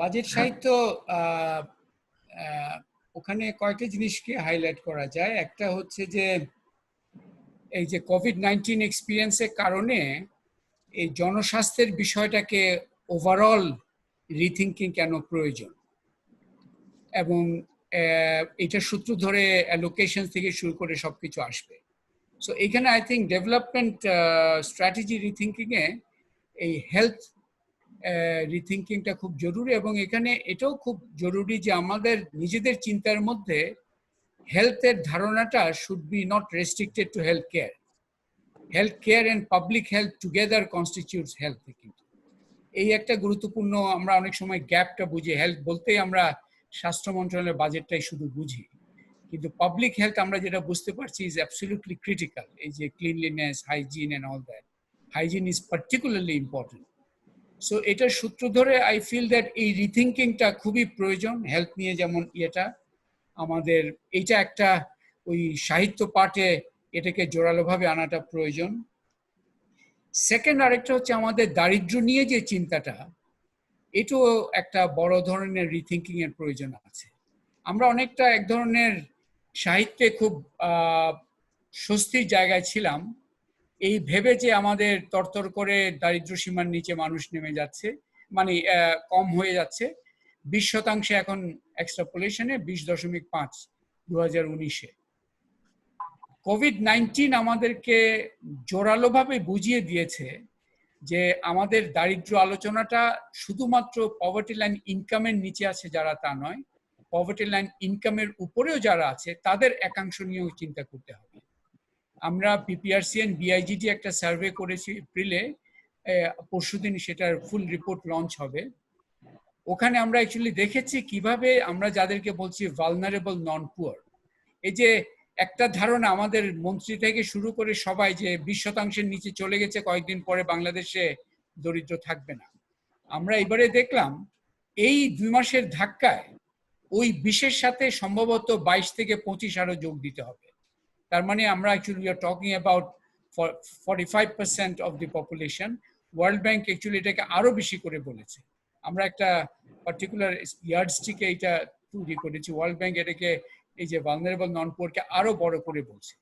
Budget সাহিত্য আহ, আহ, ওখানে কয়েকটা জিনিসকে হাইলাইট করা যায়। একটা হচ্ছে যে এই যে কোভিড-19 এক্সপিরিয়েন্সের কারণে এই জনস্বাস্থ্যের বিষয়টাকে ওভারঅল রিথিঙ্কিং কেন প্রয়োজন, এবং এটার সূত্র ধরে অ্যালোকেশন থেকে শুরু করে সবকিছু আসবে। সো এখানে I think development strategy rethinking এ এই হেলথ রিথিঙ্কিংটা খুব জরুরি, এবং এখানে এটাও খুব জরুরি যে আমাদের নিজেদের চিন্তার মধ্যে হেলথের ধারণাটা should be not restricted to health care. Health care and public health together constitutes health. কিন্তু এই একটা গুরুত্বপূর্ণ, আমরা অনেক সময় গ্যাপটা বুঝি। হেলথ বলতেই আমরা স্বাস্থ্য মন্ত্রণালয়ের বাজেটটাই শুধু বুঝি, কিন্তু পাবলিক হেলথ আমরা যেটা বুঝতে পারছি ইজ অ্যাবসলিউটলি ক্রিটিক্যাল। এই যে cleanliness, hygiene and all that, hygiene is particularly important. So এটার সূত্র ধরে আই ফিল দ্যাট এই রিথিঙ্কিংটা খুবই প্রয়োজন হেলথ নিয়ে। যেমন এটা আমাদের এইটা একটা ওই সাহিত্য পাঠে এটাকে জোরালোভাবে আনাটা প্রয়োজন। সেকেন্ড আরেকটা হচ্ছে আমাদের দারিদ্র্য নিয়ে যে চিন্তাটা, এটাও একটা বড় ধরনের রিথিঙ্কিং এর প্রয়োজন আছে। আমরা অনেকটা এক ধরনের সাহিত্যে খুব স্বস্তির জায়গায় ছিলাম এই ভেবে যে আমাদের তরতর করে দারিদ্র সীমার নিচে মানুষ নেমে যাচ্ছে, মানে কম হয়ে যাচ্ছে। 20% এখন এক্সট্রাপোলেশনে 20.5 2019-এ। কোভিড-19 আমাদেরকে জোরালোভাবে বুঝিয়ে দিয়েছে যে আমাদের দারিদ্র আলোচনাটা শুধুমাত্র পভার্টি লাইন ইনকামের নিচে আছে যারা, তা নয়, পভার্টি লাইন ইনকামের উপরেও যারা আছে তাদের একাংশ নিয়েও চিন্তা করতে হবে। আমরা পিপিআরসি এন্ড বিআইজিটি একটা সার্ভে করেছি এপ্রিলে, পরশুদিন সেটার ফুল রিপোর্ট লঞ্চ হবে। ওখানে আমরা অ্যাকচুয়ালি দেখেছি কিভাবে আমরা যাদেরকে বলছি ভালনারেবল নন পুয়ার, এই যে একটা ধারণা আমাদের মন্ত্রী থেকে শুরু করে সবাই যে 20%-এর নিচে চলে গেছে, কয়েকদিন পরে বাংলাদেশে দরিদ্র থাকবে না। আমরা এবারে দেখলাম এই 2 মাসের ধাক্কায় ওই 20-এর সাথে সম্ভবত 22 থেকে 25 আরো যোগ দিতে হবে। তার মানে আমরা actually we are talking about 45% of the population. World bank actually এটাকে আরো বেশি করে বলেছে। আমরা একটা পার্টিকুলার ইয়ার্ডস্টিকে এটা তৈরি করেছি। ওয়ার্ল্ড ব্যাংক এটাকে এই যে ভালনারেবল নন পুয়ারকে আরো বড় করে বলছে।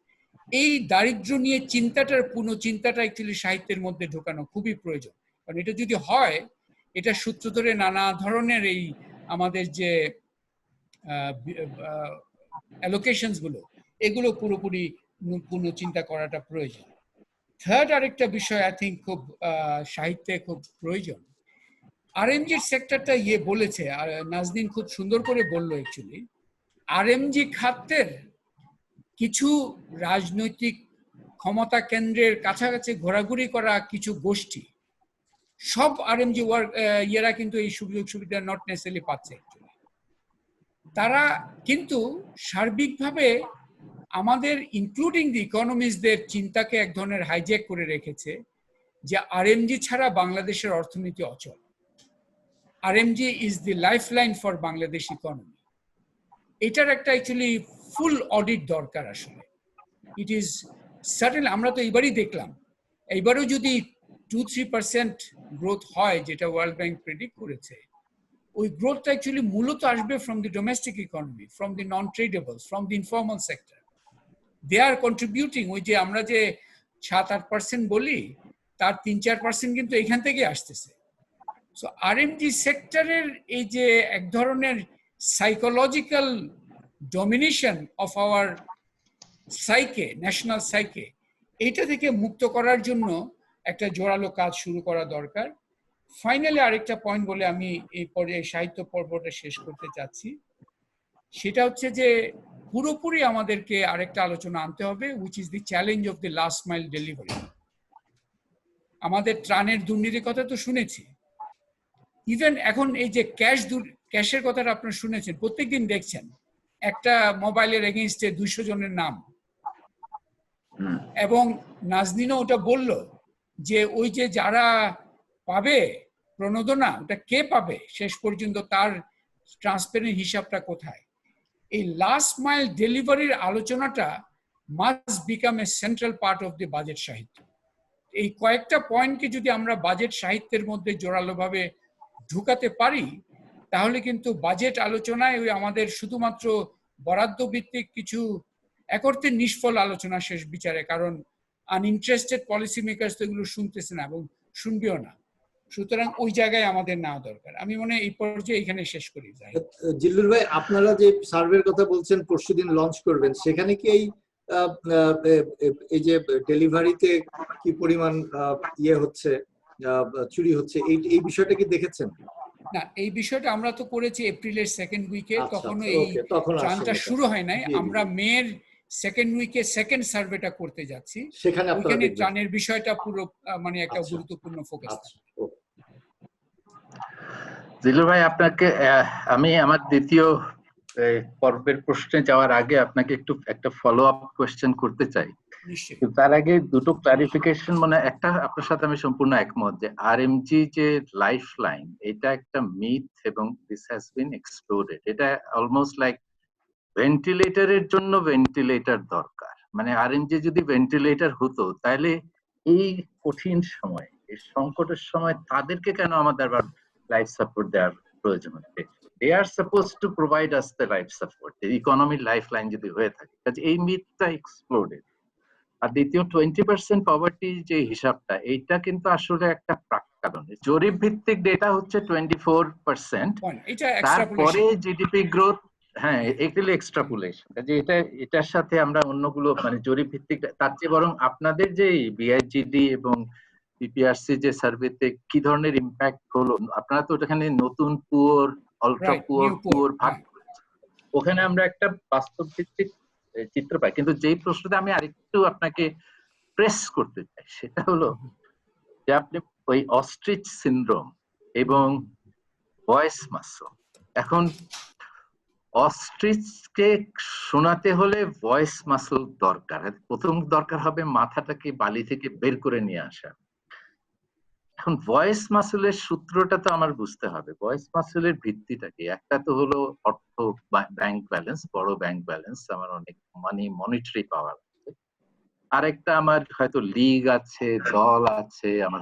এই দারিদ্র নিয়ে চিন্তাটার পুনঃচিন্তাটা অ্যাকচুয়ালি সাহিত্যের মধ্যে ঢোকানো খুবই প্রয়োজন। কারণ এটা যদি হয়, এটা সূত্র ধরে নানা ধরনের এই আমাদের যে অ্যালোকেশনস গুলো, এগুলো পুরোপুরি পুনঃচিন্তা করাটা প্রয়োজন। থার্ড আরেকটা বিষয় আই থিঙ্ক খুব সাহিত্যে খুব প্রয়োজন, আরএমজির সেক্টরটা বলেছে, আর নাজনীন খুব সুন্দর করে বললো অ্যাকচুয়ালি আরএমজি খাতের কিছু রাজনৈতিক ক্ষমতা কেন্দ্রের কাছাকাছি ঘোরাঘুরি করা কিছু গোষ্ঠী, সব আরএমজি ইয়েরা কিন্তু এই সুযোগ সুবিধা নট নেসেসারিলি পাচ্ছে। তারা কিন্তু সার্বিকভাবে আমাদের ইনক্লুডিং দি ইকোনমিস্টদের চিন্তাকে এক ধরনের হাইজ্যাক করে রেখেছে যে আরএমজি ছাড়া বাংলাদেশের অর্থনীতি অচল। RMG is the lifeline for Bangladesh economy. এটার একটা অ্যাকচুয়ালি ফুল অডিট দরকার আসলে। ইট ইজ সার্টেন, আমরা তো এইবারই দেখলাম, এইবারও যদি 2-3% গ্রোথ হয় যেটা ওয়ার্ল্ড ব্যাংক প্রেডিক্ট করেছে, ওই গ্রোথটা অ্যাকচুয়ালি মূলত আসবে from the domestic economy, from the non tradables, from the informal sector. They are contributing. ওই যে আমরা যে 7-8% বলি, তার 3-4% কিন্তু এখান থেকে আসতেছে। সো আরএমজি সেক্টরের এই যে এক ধরনের psychological domination of our psyche, national psyche, এইটা থেকে মুক্ত করার জন্য একটা জোরালো কাজ শুরু করা দরকার। ফাইনালি আরেকটা পয়েন্ট বলে আমি এই পর্যায়ে সাহিত্য পর্বটা শেষ করতে চাচ্ছি, সেটা হচ্ছে যে পুরোপুরি আমাদেরকে আরেকটা আলোচনা আনতে হবে, which is the challenge of the last mile delivery. আমাদের ত্রাণের দুর্নীতির কথা তো শুনেছি, ইভেন এখন এই যে ক্যাশের কথাটা আপনারা শুনেছেন, প্রত্যেকদিন দেখছেন একটা মোবাইলের এগেইনস্টে 200 জনের নাম। এবং নাজনীনও ওটা বলল যে ওই যে যারা পাবে প্রণোদনা, ওটা কে পাবে শেষ পর্যন্ত, তার ট্রান্সপারেন্ট হিসাবটা কোথায়? এই লাস্ট মাইল ডেলিভারির আলোচনাটা must become a central part of the budget সাহিত্য। এই কয়েকটা পয়েন্টকে যদি আমরা বাজেট সাহিত্যের মধ্যে জোরালোভাবে ঢুকাতে পারি, তাহলে কিন্তু বাজেট আলোচনায় ওই আমাদের শুধুমাত্র বরাদ্দ ভিত্তিক কিছু এক অর্থে নিষ্ফল আলোচনা শেষ বিচারে, কারণ আনইন্টারেস্টেড পলিসি মেকার্স তো এগুলো শুনতেছে না এবং শুনবেও না। সুতরাং ওই জায়গায় আমাদের নেওয়া দরকার। আমি মনে হয় এই পর্যায়ে এখানে শেষ করি। জিল্লুর ভাই, আপনারা যে সার্ভের কথা বলছেন পরশুদিন লঞ্চ করবেন, সেখানে কি এই যে ডেলিভারিতে কি পরিমাণ ইয়ে হচ্ছে, চুরি হচ্ছে, এই বিষয়টা কি দেখেছেন? না, এই বিষয়টা আমরা তো করেছি এপ্রিলের সেকেন্ড উইকে, তখন এই ত্রাণটা শুরু হয় নাই। আমরা মের সেকেন্ড উইকে সেকেন্ড সার্ভেটা করতে যাচ্ছি, সেখানে ওইখানে ত্রাণের বিষয়টা পুরো মানে একটা গুরুত্বপূর্ণ ফোকাস। জিল্লুর ভাই, আপনাকে আমি আমার দ্বিতীয় পর্বের প্রশ্নে যাওয়ার আগে আপনাকে একটা ফলো আপ কোয়েশ্চেন করতে চাই। তার আগে দুটো ক্লারিফিকেশন, মানে একটা আপনার সাথে আমি সম্পূর্ণ একমত যে আরএমজি যে লাইফ লাইন, এটা একটা মিথ এবং দিস হ্যাজ বিন এক্সপ্লোডেড। এটা অলমোস্ট লাইক ভেন্টিলেটরের জন্য ভেন্টিলেটর দরকার। মানে আরএমজি যদি ভেন্টিলেটর হতো তাহলে এই কঠিন সময়, এই সংকটের সময় তাদেরকে কেন আমাদের আবার লাইফ সাপোর্ট দেওয়ার প্রয়োজন হচ্ছে? They are supposed to provide us the life support, the economic lifeline যদি হয়ে থাকে। কাজে এই মিথটা এক্সপ্লোডেড। আর দ্বিতীয় 20% পভার্টি যে হিসাবটা, এইটা কিন্তু আসলে একটা প্রাক্কারণ। জরিপ ভিত্তিক ডেটা হচ্ছে 24%, তারপরে জিডিপি গ্রোথ, হ্যাঁ এগুলো এক্সট্রাপুলেশন। কাজে এটার সাথে আমরা অন্যগুলো মানে জরিপ ভিত্তিক, তার চেয়ে বরং আপনাদের যে বিআইজিডি এবং পিপিআরসি যে সার্ভেতে কি ধরনের ইম্প্যাক্ট হলো, আপনারা তো ওখানে নতুন পুয়ার, আলট্রা পুয়ার ভাগ, ওখানে আমরা একটা বাস্তব ভিত্তিক চিত্র পাই। কিন্তু যেই প্রশ্নটা আমি আরেকটু আপনাকে প্রেস করতে চাই সেটা হলো যে আপনি ওই অস্ট্রিচ সিনড্রোম এবং ভয়েস মাসল, এখন অস্ট্রিচকে শোনাতে হলে ভয়েস মাসল দরকার। প্রথম দরকার হবে মাথাটাকে বালি থেকে বের করে নিয়ে আসা। এখন ভয়েস মাসলের সূত্রটা তো আমার বুঝতে হবে। ভয়েস মাসলের ভিত্তিটা কি? একটা তো হলো অর্থ, ব্যাংক ব্যালেন্স, বড় ব্যাংক ব্যালেন্স, আমার অনেক মানি, মনিটারি পাওয়ার আছে। আরেকটা আমার হয়তো লিগ আছে, দল আছে, আমার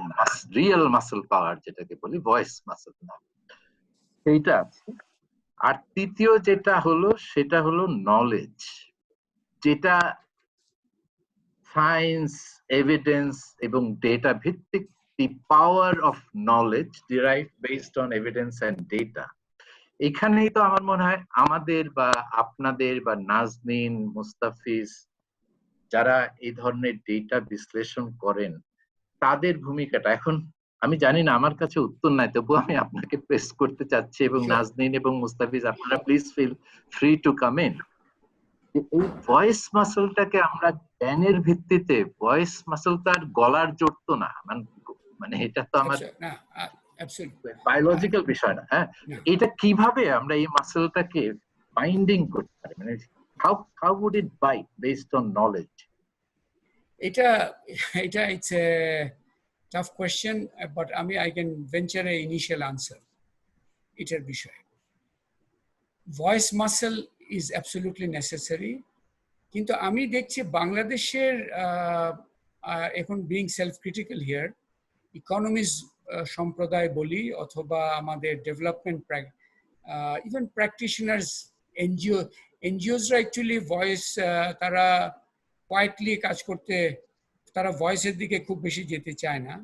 রিয়েল মাসল পাওয়ার যেটাকে বলি ভয়েস মাসল না, সেইটা আছে। আর তৃতীয় যেটা হলো সেটা হলো নলেজ, যেটা সায়েন্স, এভিডেন্স এবং ডেটা ভিত্তিক। The power of knowledge derived based on evidence and data. এখানেই তো আমার মনে হয় আমাদের বা আপনাদের বা নাজনীন, মুস্তাফিজ যারা এই ধরনের ডেটা বিশ্লেষণ করেন তাদের ভূমিকাটা। এখন আমি জানি না, আমার কাছে উত্তর নাই, তবুও আমি আপনাকে প্রেস করতে চাচ্ছি, এবং নাজনীন এবং মুস্তাফিজ আপনারা please feel free to come in. এই ভয়েস মাসলটাকে আমরা জ্ঞানের ভিত্তিতে, ভয়েস মাসল তো আর গলার জোর তো না, মানে এটা তো আমার বায়োলজিক্যাল বিষয় না। হ্যাঁ, এটা কিভাবে আমরা এই মাসলটাকে বাইন্ডিং করতে পারি? মানে how would it bite based on knowledge? এটা it's a tough question, but I can venture a initial answer. এটার বিষয়ে voice muscle is absolutely necessary, কিন্তু আমি দেখছি বাংলাদেশের এখন being self critical here, economist সম্প্রদায় বলি অথবা আমাদের ডেভেলপমেন্ট ইভেন প্র্যাকটিশনার্স, এনজিওসরা অ্যাকচুয়ালি ভয়েস, তারা কোয়াইটলি কাজ করতে, তারা ভয়েসের দিকে খুব বেশি যেতে চায় না।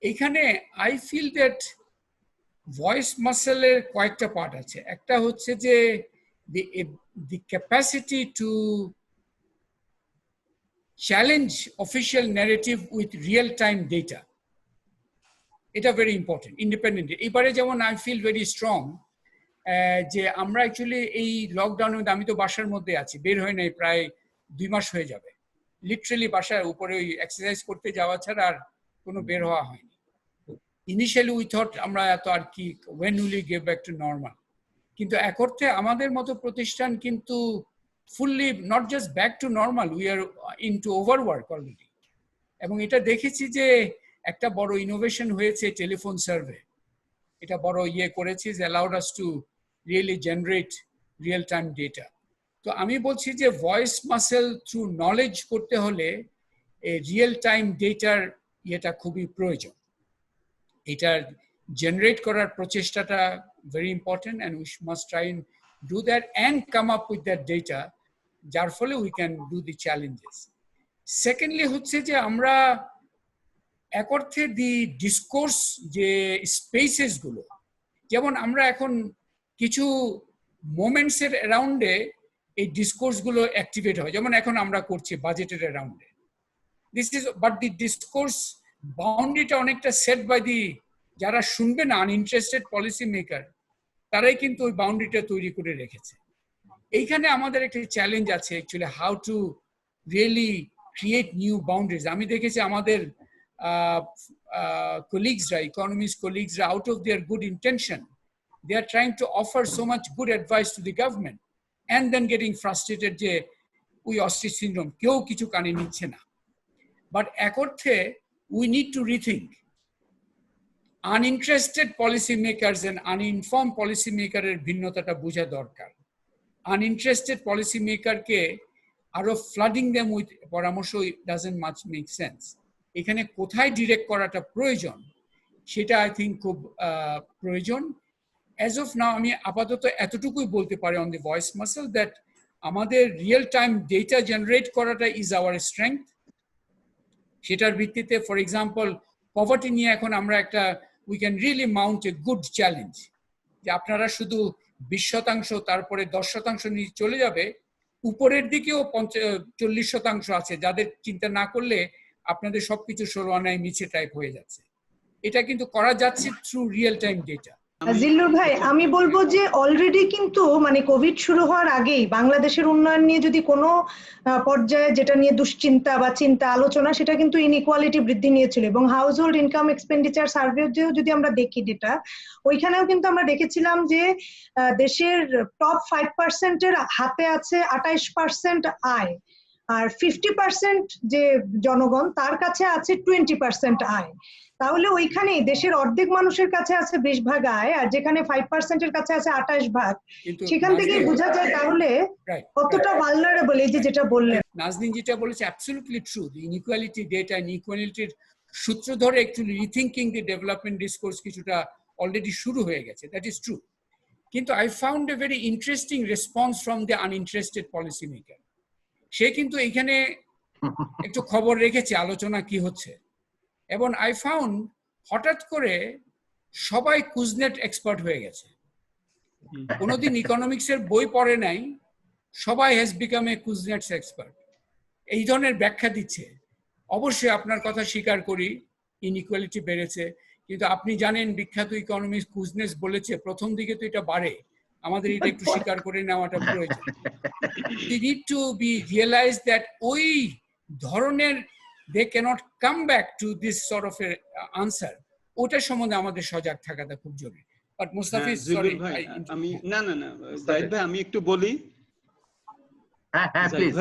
এইখানে আই ফিল দ্যাট ভয়েস মাসলের কয়েকটা পার্ট আছে। একটা হচ্ছে যে the capacity to challenge official narrative with real-time data. এটা very important, independent. এবারে যেমন I feel very strong যে আমরা অ্যাকচুয়ালি এই লকডাউনের মধ্যে, আমি তো বাসার মধ্যে আছি, বের হয়ে নাই প্রায় 2 মাস হয়ে যাবে, লিটারালি বাসার উপরে ওই এক্সারসাইজ করতে যাওয়া ছাড়া আর কোনো বের হওয়া হয়নি। ইনিশিয়ালি উই থট আমরা এত আর কি, when will we get back to normal? কিন্তু এক অর্থে আমাদের মতো প্রতিষ্ঠান কিন্তু fully not just back to normal, we are into overwork already. এবং এটা দেখেছি যে একটা বড় ইনোভেশন হয়েছে টেলিফোন সার্ভে, এটা বড় করেছে যে allowed us to really generate real time data. তো আমি বলছি যে ভয়েস মাসল থ্রু নলেজ করতে হলে রিয়েল টাইম ডেটার এটা খুবই প্রয়োজন। এটা জেনারেট করার প্রচেষ্টাটা very important, and we must try and do that and come up with that data, যার ফলে we can do the challenges. Secondly হচ্ছে যে আমরা এক অর্থে দি ডিসকোর্স যে স্পেসেস গুলো, যেমন আমরা এখন কিছু মোমেন্টস এর অ্যারাউন্ডে এই ডিসকোর্স গুলো অ্যাক্টিভেট হয়, যেমন এখন আমরা করছি বাজেটের অ্যারাউন্ডে। This is but the discourse বাউন্ডারিটা অনেকটা সেট বাই দি যারা শুনবে না, আনইন্টারেস্টেড পলিসি মেকার, তারাই কিন্তু ওই বাউন্ডারিটা তৈরি করে রেখেছে। এইখানে আমাদের একটা চ্যালেঞ্জ আছে actually, how to really create new boundaries. আমি দেখেছি আমাদের colleagues, economist colleagues, out of their good intention, they are trying to offer so much good advice to the government and then getting frustrated যে ওই ostrich syndrome, কেউ কিছু কানে নিচ্ছে না। But এক অর্থে we need to rethink. Uninterested policy makers and uninformed policy maker এর ভিন্নতাটা বোঝা দরকার। Uninterested policy maker কে আরো flooding them with পরামর্শ doesn't much make sense. এখানে কোথায় ডিরেক্ট করাটা প্রয়োজন সেটা আই থিঙ্ক খুব প্রয়োজন। অ্যাজ অফ নাও আমি আপাতত এতটুকুই বলতে পারি on the voice muscle that আমাদের রিয়েল টাইম ডেটা জেনারেট করাটা ইজ আওয়ার স্ট্রেংথ। সেটার ভিত্তিতে ফর এক্সাম্পল পভার্টি নিয়ে এখন আমরা একটা we can really Mount a good challenge, যে আপনারা শুধু 20% তারপরে 10% নিয়ে চলে যাবে, উপরের দিকেও 40% আছে যাদের চিন্তা না করলে আপনাদের সবকিছু সরোয়ানায় মিছে টাইপ হয়ে যাচ্ছে। এটা কিন্তু করা যাচ্ছে through real time data. Zillur ভাই, আমি বলবো যে অলরেডি কিন্তু মানে কোভিড শুরু হওয়ার আগেই বাংলাদেশের উন্নয়ন নিয়ে যদি কোনো পর্যায়ে যেটা নিয়ে দুশ্চিন্তা বা চিন্তা আলোচনা, সেটা কিন্তু ইনইকুয়ালিটি বৃদ্ধি নিয়েছিল। এবং house hold income expenditure survey যদি আমরা দেখি ডেটা, ওইখানেও কিন্তু আমরা দেখেছিলাম যে দেশের টপ 5% এর হাতে আছে 28% আয়, আর 50% যে জনগণ তার কাছে আছে 20% আয়। তাহলে ওইখানে দেশের অর্ধেক মানুষের কাছে আছে 20 ভাগ আয়, আর যেখানে 5% এর কাছে আছে 28 ভাগ, সেখান থেকে বোঝা যায় তাহলে কতটা ভালনারেবল এই যে যেটা বললেন। নাজনীন যেটা বলেছে absolutely true. The inequality data, ইনইকুয়ালিটির সূত্র ধরে actually rethinking the development discourse কিছুটা অলরেডি শুরু হয়ে গেছে, দ্যাট ইজ ট্রু। কিন্তু I found a very interesting response from the uninterested policy maker. সে কিন্তু এখানে একটু খবর রেখেছে আলোচনা কি হচ্ছে, এবং আই ফাউন্ড হঠাৎ করে সবাই কুজনেট এক্সপার্ট হয়ে গেছে। কোনোদিন ইকোনমিক্সের বই পড়ে নাই, সবাই হ্যাজ বিকাম এ কুজনেটস এক্সপার্ট। এই ধরনের ব্যাখ্যা দিচ্ছে। অবশ্যই আপনার কথা স্বীকার করি, ইনইকুয়ালিটি বেড়েছে, কিন্তু আপনি জানেন বিখ্যাত ইকোনমিক্স কুজনেটস বলেছে প্রথম দিকে তো এটা বাড়ে, আমাদের এটা একটু স্বীকার করে নেওয়াটা প্রয়োজন। We need to be realized that ওই ধরনের they cannot come back to this sort of a answer, ওটা সম্বন্ধে আমাদের সজাগ থাকাটা খুব জরুরি। বাট মুস্তাফিজ, সরি আমি না জাহিদ ভাই আমি একটু বলি। হ্যাঁ প্লিজ।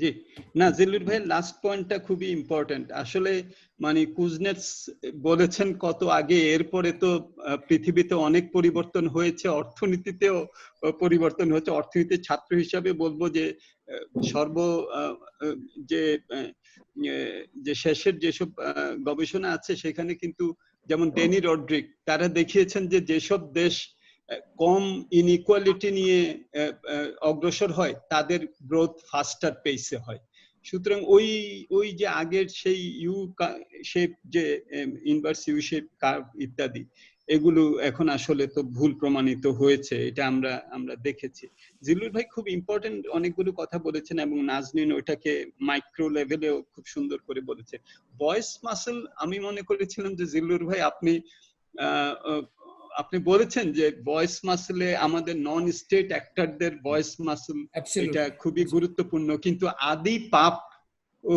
জি না, জিল্লুর ভাই লাস্ট পয়েন্টটা খুবই ইম্পর্টেন্ট। আসলে মানে কুজনেটস বলেছেন কত আগে, এরপরে তো পৃথিবীতে অনেক পরিবর্তন হয়েছে, অর্থনীতিতেও পরিবর্তন হয়েছে। অর্থনীতির ছাত্র হিসাবে বলবো যে যে শেষের যেসব গবেষণা আছে সেখানে কিন্তু যেমন ডেনি রড্রিক তারা দেখিয়েছেন যে যেসব দেশ কম ইনইকুয়ালিটি নিয়ে অগ্রসর হয় তাদের গ্রোথ ফাস্টার পেসে হয়। সুতরাং ওই যে আগের সেই ইউ শেপ, যে ইনভার্স ইউ শেপ কার্ভ ইত্যাদি, এগুলো এখন আসলে তো ভুল প্রমাণিত হয়েছে, এটা আমরা দেখেছি। জিল্লুর ভাই খুব ইম্পর্টেন্ট অনেকগুলো কথা বলেছেন, এবং নাজনীন ওইটাকে মাইক্রো লেভেলেও খুব সুন্দর করে বলেছে। ভয়েস মাসল, আমি মনে করেছিলাম যে জিল্লুর ভাই আপনি বলেছেন যে ভয়েস মাসলে আমাদের নন স্টেট অ্যাক্টরদের ভয়েস মাসল এটা খুবই গুরুত্বপূর্ণ, কিন্তু আদি পাপ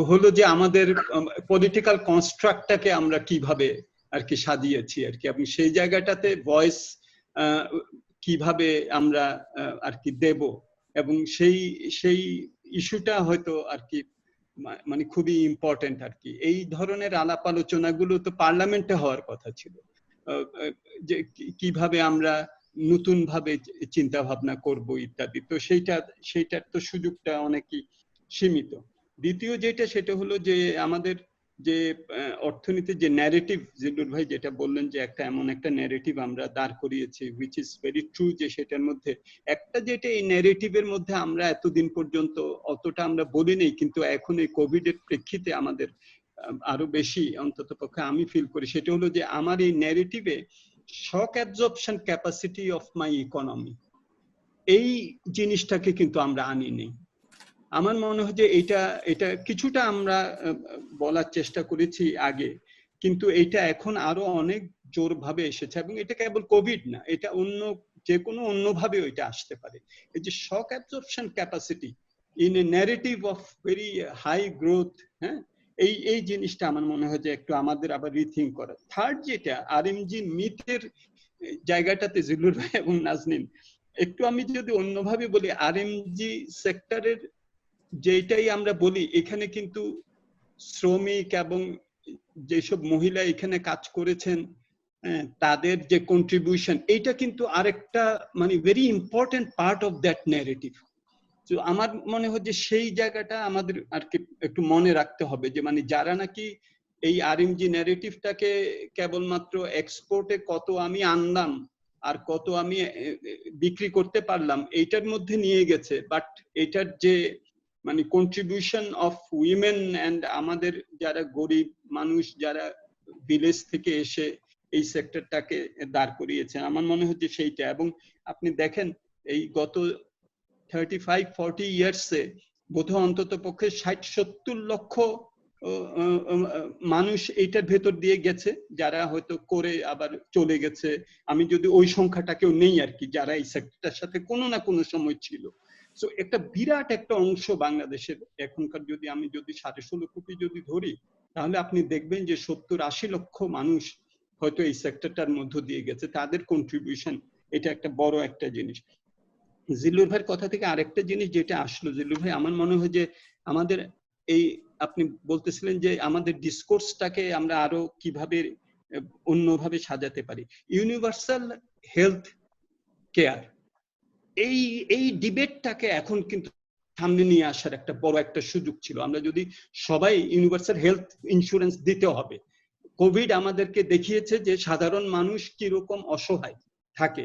হলো যে আমাদের পলিটিক্যাল কনস্ট্রাক্টটাকে আমরা কিভাবে আর কি সাজিয়েছি আর কি, এবং সেই জায়গাটাতে ভয়েস কিভাবে আমরা আর কি দেব, এবং সেই ইস্যুটা হয়তো আর কি মানে খুবই ইম্পর্টেন্ট আর কি। এই ধরনের আলাপ আলোচনাগুলো তো পার্লামেন্টে হওয়ার কথা ছিল, যে কিভাবে আমরা নতুন ভাবে চিন্তা ভাবনা করব ইত্যাদি। তো সেইটার তো সুযোগটা অনেকই সীমিত। দ্বিতীয় যেটা, সেটা হলো যে আমাদের যে অর্থনীতির যে ন্যারেটিভ, জিল্লুর ভাই যেটা বললেন যে একটা এমন একটা ন্যারেটিভ আমরা দাঁড় করিয়েছি, হুইচ ইজ ভেরি ট্রু, যে সেটার মধ্যে একটা যেটা এই ন্যারেটিভের মধ্যে আমরা এতদিন পর্যন্ত অতটা আমরা বলি নেই, কিন্তু এখন এই কোভিড এর প্রেক্ষিতে আমাদের আরো বেশি অন্তত পক্ষে আমি ফিল করি, সেটা হলো যে আমার এই ন্যারেটিভে shock absorption capacity of my economy, এই জিনিসটাকে কিন্তু আমরা আনি নেই। আমার মনে হয় যে এটা কিছুটা আমরা বলার চেষ্টা করেছি আগে, কিন্তু এটা এখন আরো অনেক জোরভাবে এসেছে, এবং এটা কেবল কোভিড না, এটা অন্য যে কোনো অন্যভাবে ওইটা আসতে পারে। এই যে shock absorption capacity in a narrative of very high growth, হ্যাঁ, এই জিনিসটা আমার মনে হয় যে একটু আমাদের আবার রিথিঙ্ক করা। থার্ড যেটা আরএমজি মিথের জায়গাটাতে জিল্লুর ভাই এবং নাজনীন, একটু আমি যদি অন্যভাবে বলি, আরএমজি সেক্টরের যেটাই আমরা বলি, এখানে কিন্তু শ্রমিক এবং যেসব মহিলা এখানে কাজ করেছেন তাদের যে কন্ট্রিবিউশন, এইটা কিন্তু আরেকটা মানে very important part of that narrative. তো আমার মনে হয় যে সেই জায়গাটা আমাদের আর কি একটু মনে রাখতে হবে, যে মানে যারা নাকি এই আরএমজি ন্যারেটিভটাকে কেবলমাত্র এক্সপোর্টে কত আমি আনলাম আর কত আমি বিক্রি করতে পারলাম এইটার মধ্যে নিয়ে গেছে, বাট এটার যে মানে কন্ট্রিবিউশন অফ উইমেন এন্ড আমাদের যারা গরিব মানুষ যারা ভিলেজ থেকে এসে এই সেক্টরটাকে দাঁড় করিয়েছেন, আমার মনে হচ্ছে সেইটা। এবং আপনি দেখেন এই গত 35-40 ইয়ার্সে বোধহয় অন্তত পক্ষে 60-70 লক্ষ মানুষ এইটার ভেতর দিয়ে গেছে, যারা হয়তো করে আবার চলে গেছে। আমি যদি ওই সংখ্যাটাকেও নেই আর কি, যারা এই সেক্টরটার সাথে কোনো না কোনো সময় ছিল। সো একটা বিরাট একটা অংশ বাংলাদেশের এখনকার, যদি আমি 16.5 কোটি যদি ধরি, তাহলে আপনি দেখবেন যে 70-80 লক্ষ মানুষ হয়তো এই সেক্টরটার মধ্য দিয়ে গেছে, তাদের কন্ট্রিবিউশন এটা একটা বড় একটা জিনিস। জিল্লুর ভাইয়ের কথা থেকে আরেকটা জিনিস যেটা আসলো, জিল্লুর ভাই, আমার মনে হয় যে আমাদের এই আপনি বলতেছিলেন যে আমাদের ডিসকোর্সটাকে আমরা আরো কিভাবে অন্যভাবে সাজাতে পারি। ইউনিভার্সাল হেলথ কেয়ার, এই ডিবেটটাকে এখন কিন্তু সামনে নিয়ে আসার একটা বড় একটা সুযোগ ছিল। আমরা যদি সবাই ইউনিভার্সাল হেলথ ইন্স্যুরেন্স দিতে হবে, কোভিড আমাদেরকে দেখিয়েছে যে সাধারণ মানুষ কিরকম অসহায় থাকে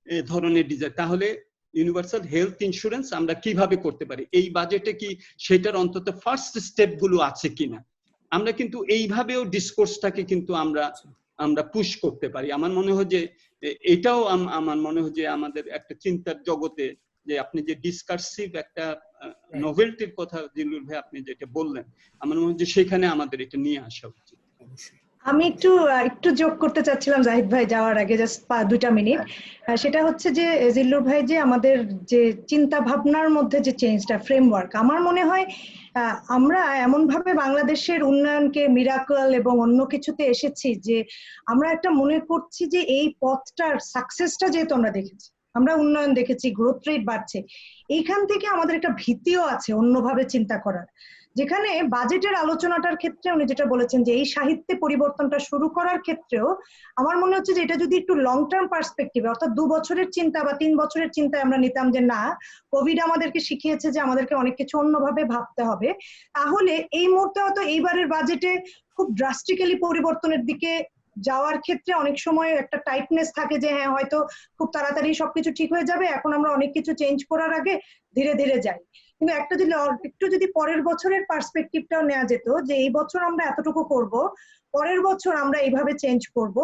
এ ধরনের ডিজাইন, তাহলে ইউনিভার্সাল হেলথ ইন্স্যুরেন্স আমরা কিভাবে করতে পারি, এই বাজেটে কি সেটার অন্তত ফার্স্ট স্টেপ গুলো আছে কিনা, আমরা কিন্তু এইভাবেও ডিসকোর্সটাকে কিন্তু আমরা পুশ করতে পারি। আমার মনে হয় যে এটাও আমার মনে হয় যে আমাদের একটা চিন্তার জগতে, যে আপনি যে ডিসকার্সিভ একটা নোভেলটির কথা জিল্লুর ভাই আপনি যেটা বললেন, আমার মনে হয় যে সেখানে আমাদের এটা নিয়ে আসা উচিত। আমি একটু যোগ করতে চাচ্ছিলাম জাহিদ ভাই যাওয়ার আগে, জাস্ট 2 মিনিট। সেটা হচ্ছে যে জিল্লুর ভাই যে আমাদের যে চিন্তা ভাবনার মধ্যে যে চেঞ্জটা, ফ্রেমওয়ার্ক, আমার মনে হয় আমরা এমন ভাবে বাংলাদেশের উন্নয়নকে মিরাকল এবং অন্য কিছুতে এসেছি যে আমরা একটা মনে করছি যে এই পথটার সাকসেসটা যেহেতু আমরা দেখেছি, আমরা উন্নয়ন দেখেছি, গ্রোথ রেট বাড়ছে, এইখান থেকে আমাদের একটা ভীতিও আছে অন্যভাবে চিন্তা করার। যেখানে বাজেটের আলোচনাটার ক্ষেত্রে উনি যেটা বলেছেন যে এই সাহিত্যে পরিবর্তনটা শুরু করার ক্ষেত্রেও আমার মনে হচ্ছে যে এটা যদি একটু লং টার্ম পার্সপেক্টিভে, অর্থাৎ 2 বছরের চিন্তা বা 3 বছরের চিন্তায় আমরা নিতাম যে না, কোভিড আমাদেরকে শিখিয়েছে যে আমাদেরকে অনেক কিছু অন্যভাবে ভাবতে হবে, তাহলে এই মুহূর্তে হয়তো এইবারের বাজেটে খুব ড্রাস্টিক্যালি পরিবর্তনের দিকে যাওয়ার ক্ষেত্রে অনেক সময় একটা টাইটনেস থাকে যে হ্যাঁ হয়তো খুব তাড়াতাড়ি সবকিছু ঠিক হয়ে যাবে, এখন আমরা অনেক কিছু চেঞ্জ করার আগে ধীরে ধীরে যাই। কিন্তু একটু যদি পরের বছরের পার্সপেক্টিভটাও নেওয়া যেত যে এই বছর আমরা এতটুকু করব, পরের বছর আমরা এইভাবে চেঞ্জ করব,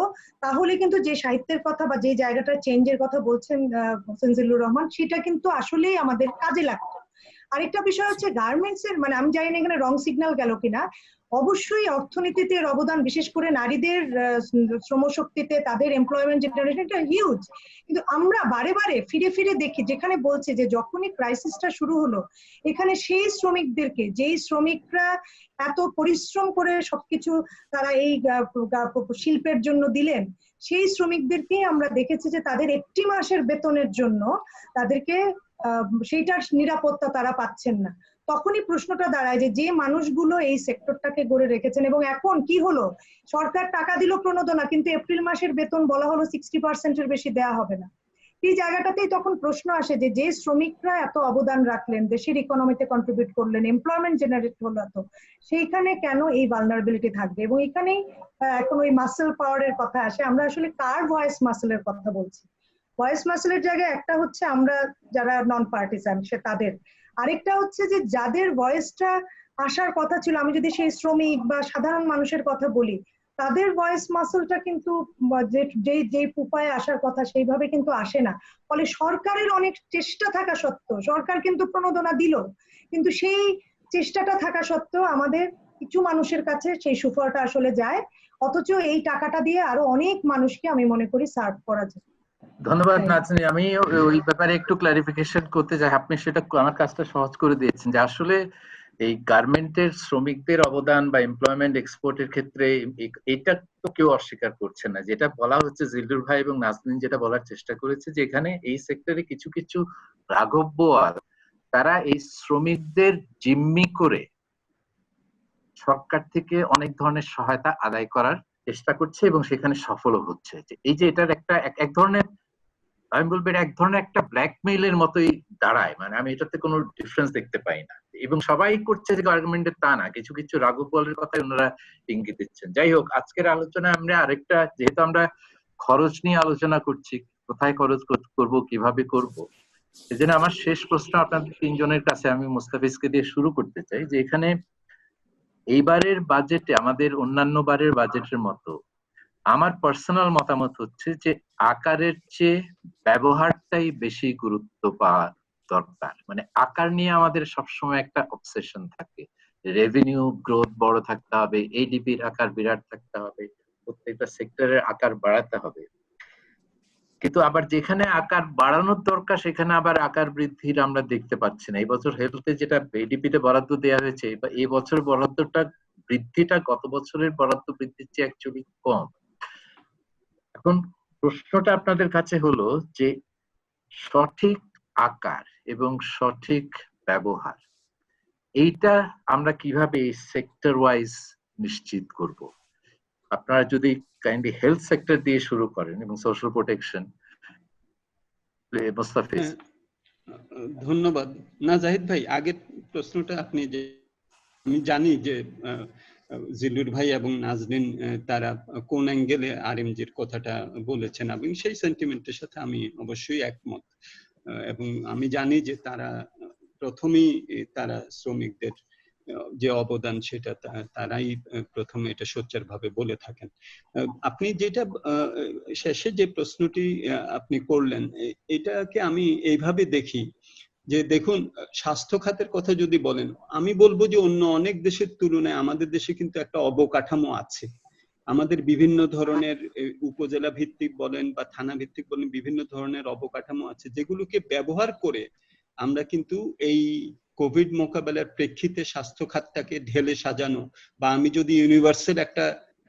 তাহলে কিন্তু যে সাহিত্যের কথা বা যে জায়গাটা চেঞ্জের কথা বলছেন হোসেন জিল্লুর রহমান, সেটা কিন্তু আসলেই আমাদের কাজে লাগতো। আরেকটা বিষয় হচ্ছে গার্মেন্টস এর, মানে আমি জানি না এখানে রং সিগন্যাল গেল কিনা, অবশ্যই অর্থনীতিতে এর অবদান, বিশেষ করে নারীদের শ্রমশক্তিতে, তাদের এমপ্লয়মেন্ট জেনারেশনটা হিউজ। কিন্তু আমরা বারে বারে ফিরে ফিরে দেখি যেখানে বলছে যে যখনই ক্রাইসিসটা শুরু হলো, এখানে সেই শ্রমিকদেরকে, যেই শ্রমিকরা এত পরিশ্রম করে সবকিছু তারা এই শিল্পের জন্য দিলেন, সেই শ্রমিকদেরকে আমরা দেখেছি যে তাদের 1 মাসের বেতনের জন্য তাদেরকে সেইটার নিরাপত্তা তারা পাচ্ছেন না। তখনই প্রশ্নটা দাঁড়ায় যে যে মানুষগুলো এই সেক্টরটাকে গড়ে রেখেছেন, এবং এখন কি হলো, সরকার টাকা দিল প্রণোদনা, কিন্তু এপ্রিল মাসের বেতন বলা হলো 60% বেশি দেওয়া হবে না। এই জায়গাটাতেই তখন প্রশ্ন আসে যে যে শ্রমিকরা এত অবদান রাখলেন, দেশের ইকোনমিতে কন্ট্রিবিউট করলেন, এমপ্লয়মেন্ট জেনারেট হলো এত, সেইখানে কেন এই ভালনারেবিলিটি থাকবে? এবং এখানেই এখন ওই মাসেল পাওয়ারের কথা আসে। আমরা আসলে কার ভয়েস মাসেলের কথা বলছি? ভয়েস মাসেলের জায়গায় একটা হচ্ছে আমরা যারা নন পার্টিসান সে তাদের, আরেকটা হচ্ছে যে যাদের ভয়েসটা আসার কথা ছিল, আমি যদি সেই শ্রমিক বা সাধারণ মানুষের কথা বলি, তাদের ভয়েস মাসেলটা কিন্তু যে উপায়ে আসার কথা সেইভাবে কিন্তু আসে না। ফলে সরকারের অনেক চেষ্টা থাকা সত্ত্বেও, সরকার কিন্তু প্রণোদনা দিল, কিন্তু সেই চেষ্টাটা থাকা সত্ত্বেও আমাদের কিছু মানুষের কাছে সেই সুফলটা আসলে যায়, অথচ এই টাকাটা দিয়ে আরো অনেক মানুষকে আমি মনে করি সার্ভ করা যায়। ধন্যবাদ নাজনী। আমি ওই ব্যাপারে একটু ক্লারিফিকেশন করতে চাই। আপনি সেটা আমার কাজটা সহজ করে দিয়েছেন যে আসলে এই গার্মেন্টের শ্রমিকদের অবদান বা এমপ্লয়মেন্ট এক্সপোর্টের ক্ষেত্রে এটা তো কেউ অস্বীকার করছে না। যেটা বলা হচ্ছে, জিল্লুর ভাই এবং নাজনীন যেটা বলার চেষ্টা করেছে, যে এখানে এই সেক্টরে কিছু কিছু রাঘব বোয়াল তারা এই শ্রমিকদের জিম্মি করে সরকার থেকে অনেক ধরনের সহায়তা আদায় করার চেষ্টা করছে এবং সেখানে সফলও হচ্ছে। যে এই যে এটার একটা এক ধরনের, আমি বলবো এক ধরনের একটা ব্ল্যাকমেইলের মতোই দাঁড়ায়। মানে আমি এটাতে কোনো ডিফারেন্স দেখতে পাই না, এবং সবাই করছে যে গভর্নমেন্টের তা না, কিছু কিছু রাঘব বোয়ালের কথাই ওনারা ইঙ্গিত দিচ্ছেন। যাই হোক, আজকের আলোচনায় আমরা আরেকটা, যেহেতু আমরা খরচ নিয়ে আলোচনা করছি, কোথায় খরচ করব, কিভাবে করব, সেজন্য আমার শেষ প্রশ্ন আপনাদের তিনজনের কাছে, আমি মুস্তাফিজকে দিয়ে শুরু করতে চাই, যে এখানে এইবারের বাজেটে আমাদের অন্যান্য বারের বাজেটের মতো আমার পার্সোনাল মতামত হচ্ছে যে আকারের চেয়ে ব্যবহারটাই বেশি গুরুত্ব পাওয়া দরকার। মানে আকার নিয়ে আমাদের সবসময় একটা অবসেশন থাকে, রেভিনিউ গ্রোথ বড় থাকতে হবে, এডিপির আকার বিরাট থাকতে হবে, প্রত্যেকটা সেক্টরের আকার বাড়াতে হবে, কিন্তু আবার যেখানে আকার বাড়ানোর দরকার সেখানে আবার আকার বৃদ্ধির আমরা দেখতে পাচ্ছি না। এই বছর হেলথে যেটা এডিপিতে বরাদ্দ দেওয়া হয়েছে, এই বছর বরাদ্দটা বৃদ্ধিটা গত বছরের বরাদ্দ বৃদ্ধির চেয়ে অ্যাকচুয়ালি কম। এখন প্রশ্নটা আপনাদের কাছে হলো যে সঠিক আকার এবং সঠিক ব্যবহার, এইটা আমরা কিভাবে সেক্টর ওয়াইজ নিশ্চিত করব? আপনারা যদি কাইন্ডলি হেলথ সেক্টর দিয়ে শুরু করেন এবং সোশ্যাল প্রোটেকশন। মুস্তাফিজ। ধন্যবাদ। না জাহিদ ভাই, আগের প্রশ্নটা আপনি, যে আমি জানি যে জিল্লুর ভাই এবং নাজনীন তারা কোন অ্যাঙ্গেলে আরএমজির কথাটা বলেছেন, এবং সেই সেন্টিমেন্টের সাথে আমি অবশ্যই একমত। এবং আমি জানি যে তারা প্রথমেই তারা শ্রমিকদের যে অবদান সেটা তারাই প্রথমে এটা সোচ্চার ভাবে বলে থাকেন। আপনি যেটা শেষে যে প্রশ্নটি আপনি করলেন, এটাকে আমি এইভাবে দেখি যে দেখুন, স্বাস্থ্য খাতের কথা যদি বলেন, আমি বলবো যে অন্য অনেক দেশের তুলনায় আমাদের দেশে কিন্তু একটা অবকাঠামো আছে। আমাদের বিভিন্ন ধরনের উপজেলা ভিত্তিক বলেন বা থানা ভিত্তিক বলেন, বিভিন্ন ধরনের অবকাঠামো আছে, যেগুলোকে ব্যবহার করে আমরা কিন্তু এই কোভিড মোকাবেলার প্রেক্ষিতে স্বাস্থ্য খাতটাকে ঢেলে সাজানো, বা আমি যদি ইউনিভার্সাল একটা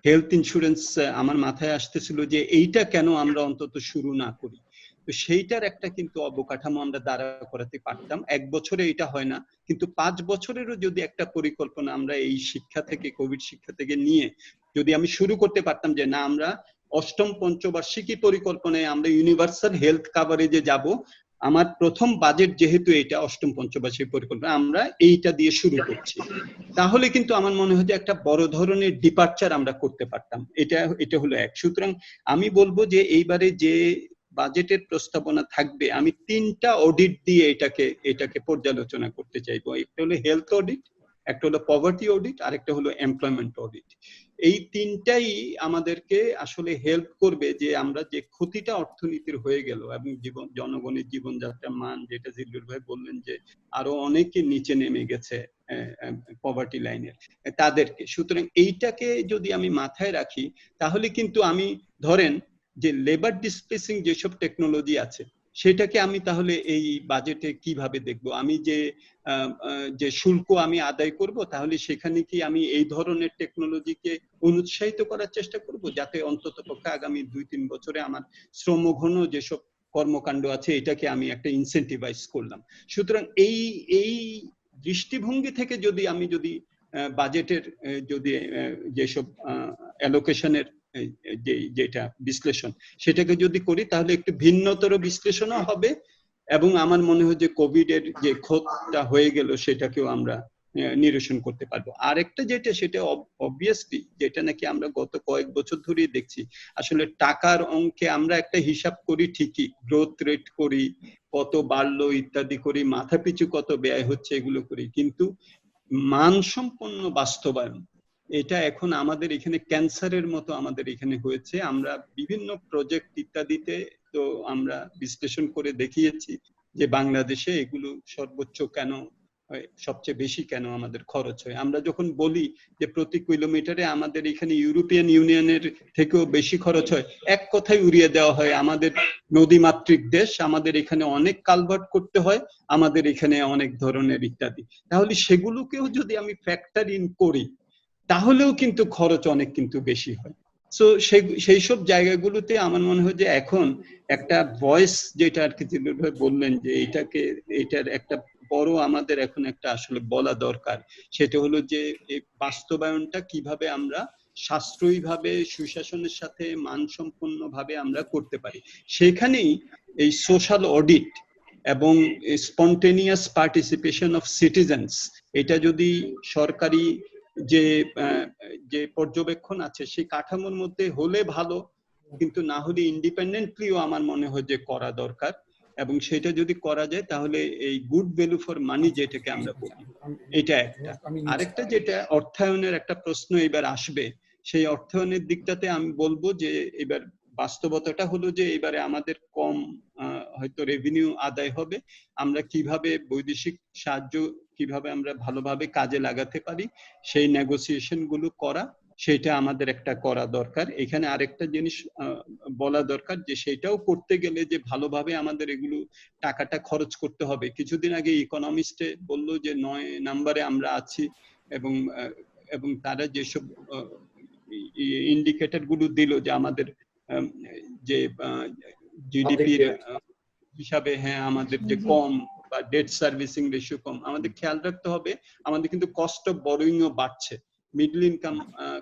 হেলথ ইন্স্যুরেন্স, আমার মাথায় আসতেছিল যে এইটা কেন আমরা অন্তত শুরু না করি। তো সেইটার একটা কিন্তু অবকাঠামো আমরা দাঁড়া করাতে পারতাম। 1 বছরে এটা হয় না, কিন্তু 5 বছরেরও যদি একটা পরিকল্পনা আমরা এই শিক্ষা থেকে, কোভিড শিক্ষা থেকে নিয়ে যদি আমি শুরু করতে পারতাম যে না, আমরা অষ্টম পঞ্চবার্ষিকী পরিকল্পনায় আমরা ইউনিভার্সাল হেলথ কাভারেজে যাব, আমার প্রথম বাজেট যেহেতু এটা অষ্টম পঞ্চবার্ষিকী পরিকল্পনা, আমরা এইটা দিয়ে শুরু করছি, তাহলে কিন্তু আমার মনে হয় যে একটা বড় ধরনের ডিপার্চার আমরা করতে পারতাম। এটা হলো এক। সুতরাং আমি বলবো যে এইবারে যে বাজেটের প্রস্তাবনা থাকবে, আমি 3টা অডিট দিয়ে এটাকে পর্যালোচনা করতে চাইবো। একটা হলো হেলথ অডিট, একটা হলো পভার্টি অডিট, আর একটা হলো এমপ্লয়মেন্ট অডিট। এই 3টাই আমাদেরকে আসলে হেল্প করবে যে আমরা যে ক্ষতিটা অর্থনীতির হয়ে গেল এবং জনগণের জীবনযাত্রার মান, যেটা জিল্লুর ভাই বললেন যে আরো অনেকে নিচে নেমে গেছে পভার্টি লাইনের, তাদেরকে। সুতরাং এইটাকে যদি আমি মাথায় রাখি, তাহলে কিন্তু আমি ধরেন যে লেবার ডিসপ্লেসিং যেসব টেকনোলজি আছে সেটাকে আমি তাহলে এই বাজেটে কিভাবে দেখব? আমি যে শুল্ক আমি আদায় করব, তাহলে সেখানে কি আমি এই ধরনের টেকনোলজিকে অনুৎসাহিত করার চেষ্টা করব, যাতে অন্তত পক্ষে আগামী 2-3 বছরে আমার শ্রমঘন যেসব কর্মকাণ্ড আছে এটাকে আমি একটা ইনসেন্টিভাইজ করলাম। সুতরাং এই দৃষ্টিভঙ্গি থেকে যদি বাজেটের যদি যেসব অ্যালোকেশনের যেটা বিশ্লেষণ সেটাকে যদি করি তাহলে একটু ভিন্নতর বিশ্লেষণও হবে, এবং আমার মনে হয় যে কোভিড এর যে ক্ষতটা হয়ে গেল সেটাকেও আমরা নিরসন করতে পারবো। আরেকটা যেটা সেটা অবভিয়াসলি যেটা নাকি আমরা গত কয়েক বছর ধরেই দেখছি, আসলে টাকার অঙ্কে আমরা একটা হিসাব করি ঠিকই, গ্রোথ রেট করি, কত বাড়লো ইত্যাদি করি, মাথা পিছু কত ব্যয় হচ্ছে এগুলো করি, কিন্তু মানসম্পন্ন বাস্তবায়ন এটা এখন আমাদের এখানে ক্যান্সারের মতো আমাদের এখানে হয়েছে। আমরা বিভিন্ন প্রজেক্ট ইত্যাদিতে তো আমরা বিশ্লেষণ করে দেখিয়েছি যে বাংলাদেশে এগুলো সর্বোচ্চ কেন, সবচেয়ে বেশি কেন আমাদের খরচ হয়। আমরা যখন বলি যে প্রতি কিলোমিটারে আমাদের এখানে ইউরোপিয়ান ইউনিয়নের থেকেও বেশি খরচ হয়, এক কথায় উড়িয়ে দেওয়া হয় আমাদের নদীমাতৃক দেশ, আমাদের এখানে অনেক কালভার্ট করতে হয়, আমাদের এখানে অনেক ধরনের ইত্যাদি। তাহলে সেগুলোকেও যদি আমি ফ্যাক্টর ইন করি তাহলেও কিন্তু খরচ অনেক কিন্তু বেশি হয়। সো সেই সব জায়গাগুলোতে আমার মনে হয় যে এখন একটা ভয়েস যেটা আর কি বললেন যে এটার একটা বড় আমাদের এখন একটা আসলে বলা দরকার, সেটা হলো যে এই বাস্তবায়নটা কিভাবে আমরা সাশ্রয়ী ভাবে সুশাসনের সাথে মানসম্পন্ন ভাবে আমরা করতে পারি। সেখানেই এই সোশ্যাল অডিট এবং স্পন্টেনিয়াস পার্টিসিপেশন অফ সিটিজেন্স, এটা যদি সরকারি যে পর্যবেক্ষণ আছে সেই কাঠামোর মধ্যে হলে ভালো, কিন্তু না হলে ইন্ডিপেন্ডেন্টলিও আমার মনে হয় যে করা দরকার। এবং সেটা যদি করা যায় তাহলে এই গুড ভ্যালু ফর মানি যেটাকে আমরা বলি, এটা একটা। আরেকটা যেটা অর্থায়নের একটা প্রশ্ন এবার আসবে, সেই অর্থায়নের দিকটাতে আমি বলবো যে এবার বাস্তবতাটা হলো যে এবারে আমাদের কম হয়তো রেভিনিউ আদায় হবে, আমরা কিভাবে বৈদেশিক সাহায্য কিভাবে আমরা ভালোভাবে কাজে লাগাতে পারি সেই নেগোসিয়েশন গুলো করা, সেটা আমাদের একটা করা দরকার। এখানে আরেকটা জিনিস বলা দরকার যে সেটাও করতে গেলে যে ভালোভাবে আমাদের এগুলো টাকাটা খরচ করতে হবে। কিছুদিন আগে ইকোনমিস্টে বললো যে 9 নম্বরে আমরা আছি, এবং তারা যেসব ইন্ডিকেটর গুলো দিল যে আমাদের যে জিডিপির হিসাবে, হ্যাঁ আমাদের যে কম বা ডেট সার্ভিসিং রেশিও কম, আমাদের খেয়াল রাখতে হবে আমাদের কিন্তু কস্ট অফ বরোইং ও বাড়ছে। মিডল ইনকাম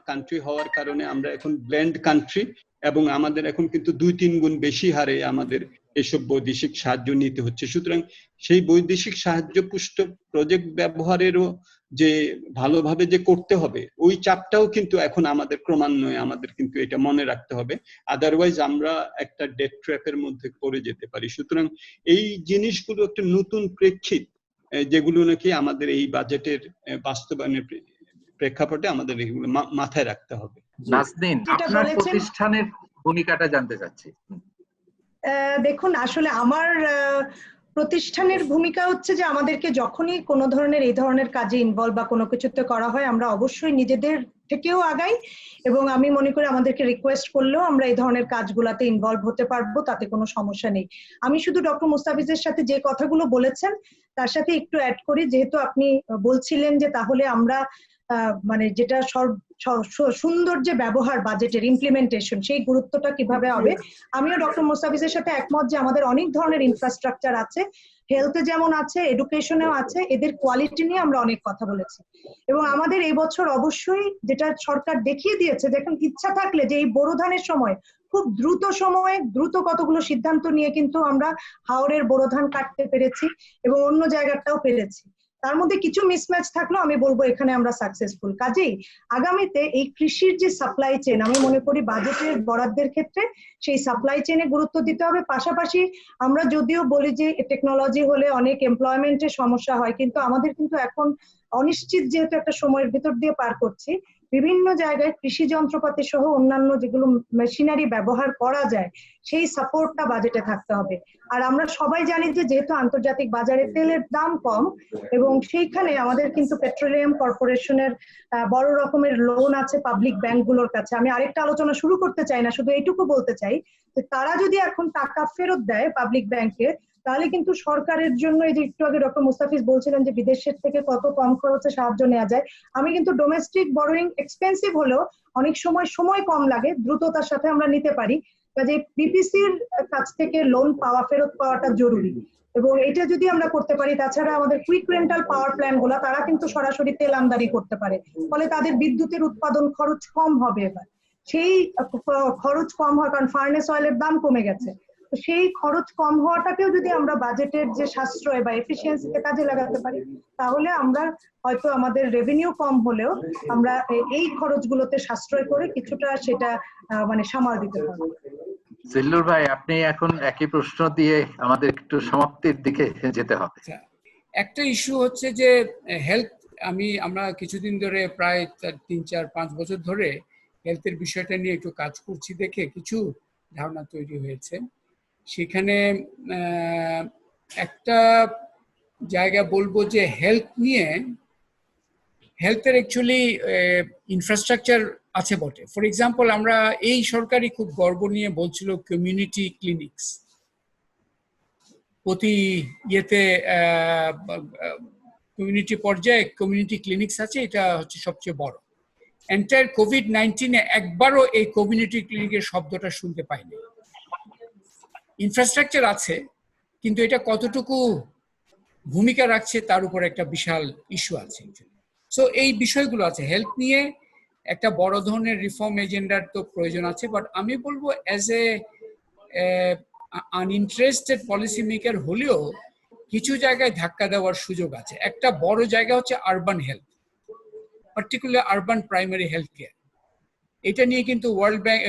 কান্ট্রি হওয়ার কারণে আমরা এখন ব্লেন্ড কান্ট্রি, এবং আমাদের এখন কিন্তু 2-3 গুণ বেশি হারে আমাদের এসব বৈদেশিক সাহায্য নিতে হচ্ছে। সুতরাং সেই বৈদেশিক সাহায্য পুষ্ট প্রজেক্ট ব্যবহারেরও যে ভালোভাবে যে করতে হবে ওই চাপটাও কিন্তু এখন আমাদের ক্রমান্বয়ে আমাদের কিন্তু এটা মনে রাখতে হবে, আদারওয়াইজ আমরা একটা ডেট ট্র্যাপের মধ্যে পড়ে যেতে পারি। সুতরাং এই জিনিসগুলো একটা নতুন প্রেক্ষিত যেগুলো নাকি আমাদের এই বাজেটের বাস্তবায়নের প্রেক্ষাপটে আমাদের এগুলো মাথায় রাখতে হবে। নাজনীন, আপনার প্রতিষ্ঠানের ভূমিকাটা জানতে চাচ্ছি। দেখুন, আসলে আমার প্রতিষ্ঠানের ভূমিকা হচ্ছে যে আমাদেরকে যখনই কোনো ধরনের এই ধরনের কাজে ইনভলভ বা কোনো কিছুতে করা হয় আমরা অবশ্যই নিজেদের থেকেও আগাই, এবং আমি মনে করি আমাদেরকে রিকোয়েস্ট করলেও আমরা এই ধরনের কাজগুলোতে ইনভলভ হতে পারবো, তাতে কোনো সমস্যা নেই। আমি শুধু ডক্টর মুস্তাফিজের সাথে যে কথাগুলো বলেছেন তার সাথে একটু অ্যাড করি, যেহেতু আপনি বলছিলেন যে তাহলে আমরা মানে যেটা সুন্দর যে ব্যবহার বাজেটের ইমপ্লিমেন্টেশন সেই গুরুত্বটা কিভাবে হবে। আমিও ডক্টর মুস্তাফিজের সাথে একমত যে আমাদের অনেক ধরনের ইনফ্রাস্ট্রাকচার আছে, হেলথে যেমন আছে, এডুকেশনেও আছে, এদের কোয়ালিটি নিয়ে আমরা অনেক কথা বলেছি। এবং আমাদের এই বছর অবশ্যই যেটা সরকার দেখিয়ে দিয়েছে, দেখুন ইচ্ছা থাকলে যে এই বোরো ধানের সময় খুব দ্রুত সময়ে দ্রুত কতগুলো সিদ্ধান্ত নিয়ে কিন্তু আমরা হাওড়ের বোরো ধান কাটতে পেরেছি এবং অন্য জায়গাটাও পেরেছি। তার মধ্যে কিছু মিসম্যাচ থাকলেও আমি বলবো এখানে আমরা সাকসেসফুল। কাজেই আগামীতে এই কৃষির যে সাপ্লাই চেন, আমি মনে করি বাজেটের বরাদ্দের ক্ষেত্রে সেই সাপ্লাই চেনে গুরুত্ব দিতে হবে। পাশাপাশি আমরা যদিও বলি যে টেকনোলজি হলে অনেক এমপ্লয়মেন্টের সমস্যা হয়, কিন্তু আমাদের কিন্তু এখন অনিশ্চিত যেহেতু একটা সময়ের ভিতর দিয়ে পার করছি, বিভিন্ন জায়গায় কৃষি যন্ত্রপাতি সহ অন্যান্য যেগুলো মেশিনারি ব্যবহার করা যায় সেই সাপোর্টটা বাজেটে থাকতে হবে। আর আমরা সবাই জানি যে যেহেতু আন্তর্জাতিক বাজারে তেলের দাম কম, এবং সেইখানে আমাদের কিন্তু পেট্রোলিয়াম কর্পোরেশনের বড় রকমের লোন আছে পাবলিক ব্যাংকগুলোর কাছে। আমি আরেকটা আলোচনা শুরু করতে চাই না, শুধু এইটুকু বলতে চাই যে তারা যদি এখন টাকা ফেরত দেয় পাবলিক ব্যাংকে, তাহলে কিন্তু সরকারের জন্য, এই যে একটু আগে ডক্টর মুস্তাফিজ বলছিলেন যে বিদেশের থেকে কত কম খরচে সাহায্য নেওয়া যায়, আমি কিন্তু ডোমেস্টিক বরোইং এক্সপেন্সিভ হলেও অনেক সময় কম লাগে, দ্রুততার সাথে আমরা নিতে পারি। কাজে বিপিসির কাছ থেকে লোন ফেরত পাওয়াটা জরুরি, এবং এটা যদি আমরা করতে পারি। তাছাড়া আমাদের কুইক রেন্টাল পাওয়ার প্ল্যান্ট গুলো, তারা কিন্তু সরাসরি তেল আমদানি করতে পারে, ফলে তাদের বিদ্যুতের উৎপাদন খরচ কম হবে এবার। সেই খরচ কম হয়, কারণ ফার্নেস অয়েলের দাম কমে গেছে। তো সেই খরচ কম হওয়াটাকেও যদি আমরা বাজেটের যে সাশ্রয় বা এফিসিয়েন্সিতে কাজে লাগাতে পারি, তাহলে আমরা হয়তো আমাদের রেভিনিউ কম হলেও আমরা এই খরচগুলোতে সাশ্রয় করে কিছুটা সেটা মানে সামাল দিতে পারবো। জিল্লুর ভাই, আপনি এখন একই প্রশ্ন দিয়ে আমাদের একটু সমাপ্তির দিকে যেতে হবে। একটা ইস্যু হচ্ছে যে হেলথ, আমরা কিছুদিন ধরে প্রায় 3-4-5 বছর ধরে হেলথের বিষয়টা নিয়ে একটু কাজ করছি দেখে কিছু ধারণা তৈরি হয়েছে। সেখানে একটা জায়গা বলবো যে হেলথের অ্যাকচুয়ালি ইনফ্রাস্ট্রাকচার আছে বটে। ফর এক্সাম্পল, আমরা এই সরকারই খুব গর্ব নিয়ে বলছিল কমিউনিটি ক্লিনিক্স, প্রতি ইয়েতে কমিউনিটি পর্যায়ে কমিউনিটি ক্লিনিক্স আছে, এটা হচ্ছে সবচেয়ে বড়। এন্টায়ার কোভিড-19 একবারও এই কমিউনিটি ক্লিনিকের শব্দটা শুনতে পাইনি। ইনফ্রাস্ট্রাকচার আছে, কিন্তু এটা কতটুকু ভূমিকা রাখছে তার উপর একটা বিশাল ইস্যু আছে। সো এই বিষয়গুলো আছে। হেলথ নিয়ে একটা বড় ধরনের রিফর্ম এজেন্ডার তো প্রয়োজন আছে, বাট আমি বলবো as a uninterested policy maker হলেও কিছু জায়গায় ধাক্কা দেওয়ার সুযোগ আছে। একটা বড় জায়গা হচ্ছে urban health, particular urban primary health care. এটা নিয়ে কিন্তু ওয়ার্ল্ড ব্যাংক,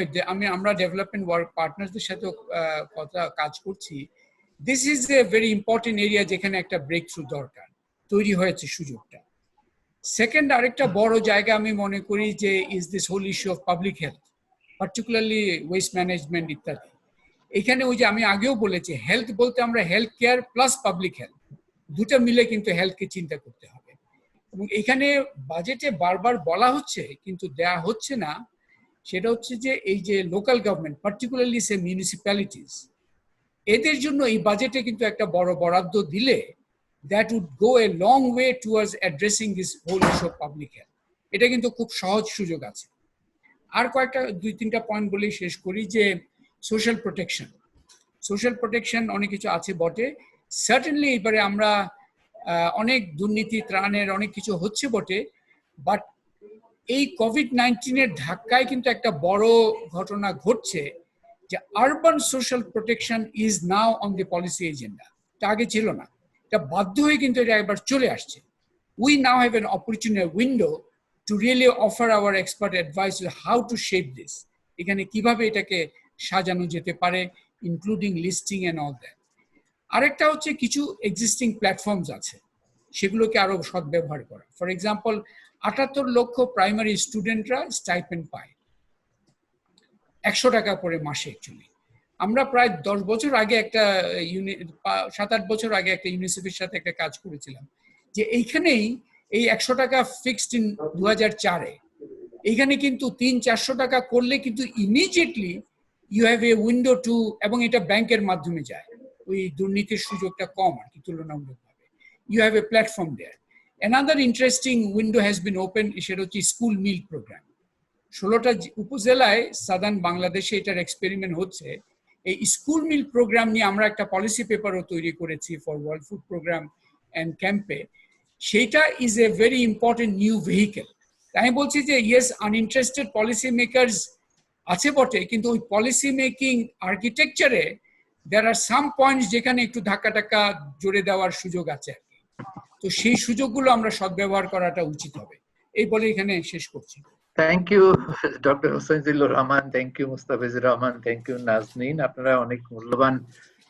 আমরা ডেভেলপমেন্ট পার্টনারদের সাথে কাজ করছি। This is a very important area যেখানে একটা ব্রেক থ্রু দরকার, তৈরি হয়েছে সুযোগটা। সেকেন্ড, আরেকটা বড় জায়গা আমি মনে করি যে is this whole issue of public health, particularly waste management ইত্যাদি। এখানে ওই যে আমি আগেও বলেছি, হেলথ বলতে আমরা health care plus public health দুটো মিলে কিন্তু হেলথকে চিন্তা করতে হবে। এবং এখানে বাজেটে বারবার বলা হচ্ছে কিন্তু দেয়া হচ্ছে না, সেটা হচ্ছে যে এই যে লোকাল গভর্নমেন্ট, পার্টিকুলারলি সে মিউনিসিপ্যালিটিস, এদের জন্য এই বাজেটে কিন্তু একটা বড় বরাদ্দ দিলে that would go a long way towards addressing this whole issue of public health. এটা কিন্তু খুব সহজ সুযোগ আছে। আর কয়েকটা 2-3টা পয়েন্ট বলে শেষ করি যে সোশ্যাল প্রোটেকশন অনেক কিছু আছে বটে। সার্টেনলি এবারে আমরা অনেক দুর্নীতি ত্রাণের অনেক কিছু হচ্ছে বটে, বাট এই কোভিড-19 ধাক্কায় কিন্তু একটা বড় ঘটনা ঘটছে যে urban social protection is now on the policy agenda. এটা আগে ছিল না, এটা বাধ্য হয়ে কিন্তু এটা একবার চলে আসছে। We now have an opportunity window to really offer our expert advice how to shape this, এখানে কিভাবে এটাকে সাজানো যেতে পারে, including listing and all that. আরেকটা হচ্ছে কিছু এক্সিস্টিং প্ল্যাটফর্মস আছে, সেগুলোকে আরো সদ্ব্যবহার করা। ফর এক্সাম্পল, 78 লক্ষ প্রাইমারি স্টুডেন্টরা স্টাইপেন্ড পায় 100 টাকা করে মাসে। অ্যাকচুয়ালি আমরা প্রায় 10 বছর আগে 7-8 বছর আগে একটা ইউনিসেফের সাথে একটা কাজ করেছিলাম যে এইখানেই এই 100 টাকা ফিক্সড ইন 2004-এ, এইখানে কিন্তু 300-400 টাকা করলে কিন্তু immediately you have a window to, এবং এটা ব্যাংকের মাধ্যমে যায়, ওই দুর্নীতির সুযোগটা কম আর কি তুলনামূলকভাবে। You have a platform there. Another interesting window has been opened, সেটা হচ্ছে স্কুল মিল প্রোগ্রাম। 16টা উপজেলায় সাদার্ন বাংলাদেশে এটার এক্সপেরিমেন্ট হচ্ছে। এই স্কুল মিল প্রোগ্রাম নিয়ে আমরা একটা পলিসি পেপারও তৈরি করেছি for world food programme and ক্যাম্পে। সেইটা is a very important new vehicle. আমি বলছি যে ইয়েস, আনইন্টারেস্টেড পলিসি মেকারস আছে বটে, কিন্তু ওই পলিসি মেকিং আর্কিটেকচারে দেয়ার আর সাম পয়েন্টস যেখানে একটু ধাক্কা টাক্কা জোরে দেওয়ার সুযোগ আছে আর কি। তো সেই সুযোগগুলো আমরা সদ্ব্যবহার করাটা উচিত হবে। এই বলে এখানে শেষ করছি। Thank you doctor Hossain Zillur Rahman, thank you Mustafizur Rahman, thank you Nazneen. আপনারা অনেক মূল্যবান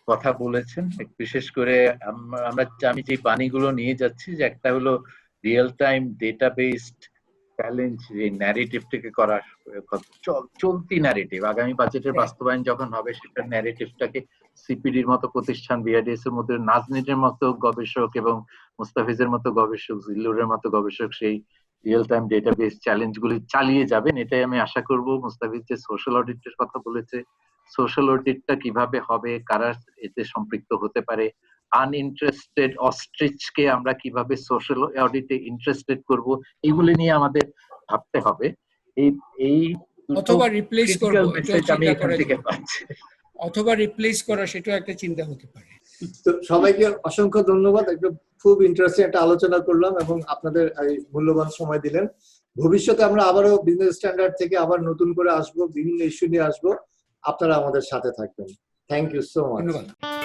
কথা বলেছেন। বিশেষ করে আমি যে বাণীগুলো নিয়ে যাচ্ছি, যে একটা হলো real time data based challenge, যে ন্যারেটিভটাকে করার চলতি ন্যারেটিভ, আগামী বাজেটের বাস্তবায়ন যখন হবে সেটা ন্যারেটিভটাকে সিপিডির মতো প্রতিষ্ঠান, বিআরডিএস এর মধ্যে নাজনীনের মতো গবেষক এবং মুস্তাফিজের মতো গবেষক, জিল্লুরের মতো গবেষক সেই রিয়েল টাইম ডেটাবেস চ্যালেঞ্জ গুলি চালিয়ে যাবেন, এটাই আমি আশা করব। মুস্তাফিজ যে সোশ্যাল অডিটের কথা বলেছে, সোশ্যাল অডিটটা কিভাবে হবে, কারা এতে সম্পৃক্ত হতে পারে, আনইন্টারেস্টেড অস্ট্রিচকে আমরা কিভাবে সোশ্যাল অডিটে ইন্টারেস্টেড করব, এগুলি নিয়ে আমাদের ভাবতে হবে। এই অথবা রিপ্লেস করব, আমি এখান থেকে পাচ্ছি, অথবা রিপ্লেস করা, সেটাও একটা চিন্তা হতে পারে। তো সবাইকে অসংখ্য ধন্যবাদ। একটা খুব ইন্টারেস্টিং একটা আলোচনা করলাম এবং আপনাদের মূল্যবান সময় দিলেন। ভবিষ্যতে আমরা আবারও বিজনেস স্ট্যান্ডার্ড থেকে আবার নতুন করে আসবো, বিভিন্ন ইস্যু নিয়ে আসবো, আপনারা আমাদের সাথে থাকবেন। Thank you so much. ধন্যবাদ।